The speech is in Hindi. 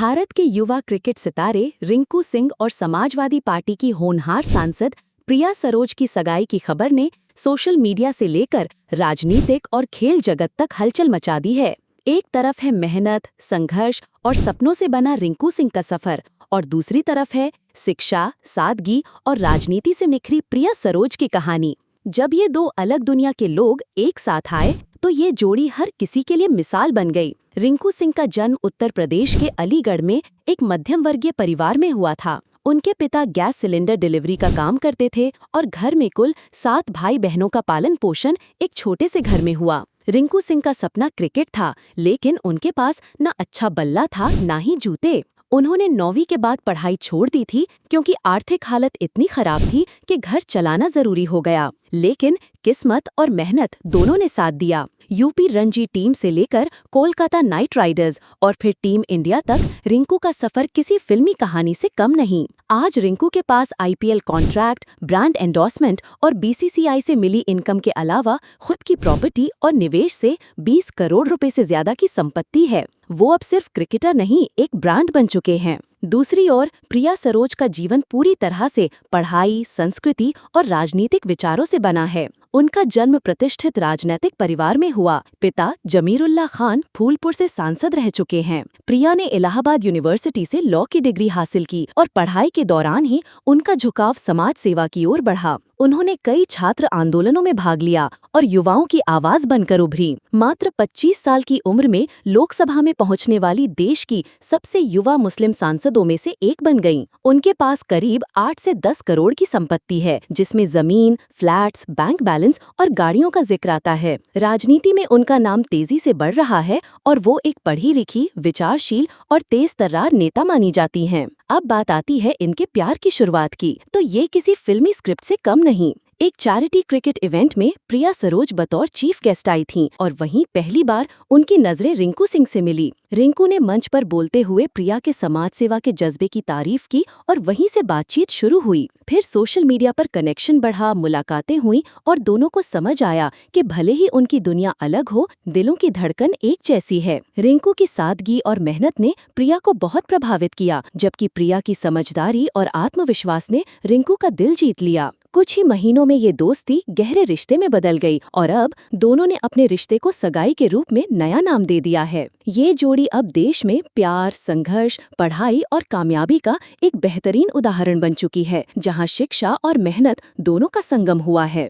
भारत के युवा क्रिकेट सितारे रिंकू सिंह और समाजवादी पार्टी की होनहार सांसद प्रिया सरोज की सगाई की खबर ने सोशल मीडिया से लेकर राजनीतिक और खेल जगत तक हलचल मचा दी है। एक तरफ है मेहनत, संघर्ष और सपनों से बना रिंकू सिंह का सफर, और दूसरी तरफ है शिक्षा, सादगी और राजनीति से निखरी प्रिया सरोज की कहानी। जब ये दो अलग दुनिया के लोग एक साथ आए तो ये जोड़ी हर किसी के लिए मिसाल बन गई। रिंकू सिंह का जन्म उत्तर प्रदेश के अलीगढ़ में एक मध्यम वर्गीय परिवार में हुआ था। उनके पिता गैस सिलेंडर डिलीवरी का काम करते थे और घर में कुल 7 भाई बहनों का पालन पोषण एक छोटे से घर में हुआ। रिंकू सिंह का सपना क्रिकेट था, लेकिन उनके पास न अच्छा बल्ला था न ही जूते। उन्होंने 9वीं के बाद पढ़ाई छोड़ दी थी क्योंकि आर्थिक हालत इतनी खराब थी कि घर चलाना जरूरी हो गया। लेकिन किस्मत और मेहनत दोनों ने साथ दिया। यूपी रणजी टीम से लेकर कोलकाता नाइट राइडर्स और फिर टीम इंडिया तक रिंकू का सफर किसी फिल्मी कहानी से कम नहीं। आज रिंकू के पास आईपीएल कॉन्ट्रैक्ट, ब्रांड एंडोर्समेंट और बीसीसीआई से मिली इनकम के अलावा खुद की प्रॉपर्टी और निवेश से 20 करोड़ रुपए से ज्यादा की संपत्ति है। वो अब सिर्फ क्रिकेटर नहीं, एक ब्रांड बन चुके हैं। दूसरी ओर प्रिया सरोज का जीवन पूरी तरह से पढ़ाई, संस्कृति और राजनीतिक विचारों से बना है। उनका जन्म प्रतिष्ठित राजनीतिक परिवार में हुआ। पिता जमीरुल्लाह खान फूलपुर से सांसद रह चुके हैं। प्रिया ने इलाहाबाद यूनिवर्सिटी से लॉ की डिग्री हासिल की और पढ़ाई के दौरान ही उनका झुकाव समाज सेवा की ओर बढ़ा। उन्होंने कई छात्र आंदोलनों में भाग लिया और युवाओं की आवाज बनकर उभरी। मात्र 25 साल की उम्र में लोकसभा में पहुंचने वाली देश की सबसे युवा मुस्लिम सांसदों में से एक बन गईं। उनके पास करीब 8 से 10 करोड़ की संपत्ति है, जिसमें जमीन, फ्लैट्स, बैंक बैलेंस और गाड़ियों का जिक्र आता है। राजनीति में उनका नाम तेजी से बढ़ रहा है और वो एक पढ़ी लिखी, विचारशील और तेज तर्रार नेता मानी जाती हैं। अब बात आती है इनके प्यार की शुरुआत की, तो ये किसी फिल्मी स्क्रिप्ट से कम नहीं। एक चैरिटी क्रिकेट इवेंट में प्रिया सरोज बतौर चीफ गेस्ट आई थीं और वहीं पहली बार उनकी नजरें रिंकू सिंह से मिली। रिंकू ने मंच पर बोलते हुए प्रिया के समाज सेवा के जज्बे की तारीफ की और वहीं से बातचीत शुरू हुई। फिर सोशल मीडिया पर कनेक्शन बढ़ा, मुलाकातें हुई और दोनों को समझ आया कि भले ही उनकी दुनिया अलग हो, दिलों की धड़कन एक जैसी है। रिंकू की सादगी और मेहनत ने प्रिया को बहुत प्रभावित किया, जबकि प्रिया की समझदारी और आत्मविश्वास ने रिंकू का दिल जीत लिया। कुछ ही महीनों में ये दोस्ती गहरे रिश्ते में बदल गई और अब दोनों ने अपने रिश्ते को सगाई के रूप में नया नाम दे दिया है। ये जोड़ी अब देश में प्यार, संघर्ष, पढ़ाई और कामयाबी का एक बेहतरीन उदाहरण बन चुकी है, जहां शिक्षा और मेहनत दोनों का संगम हुआ है।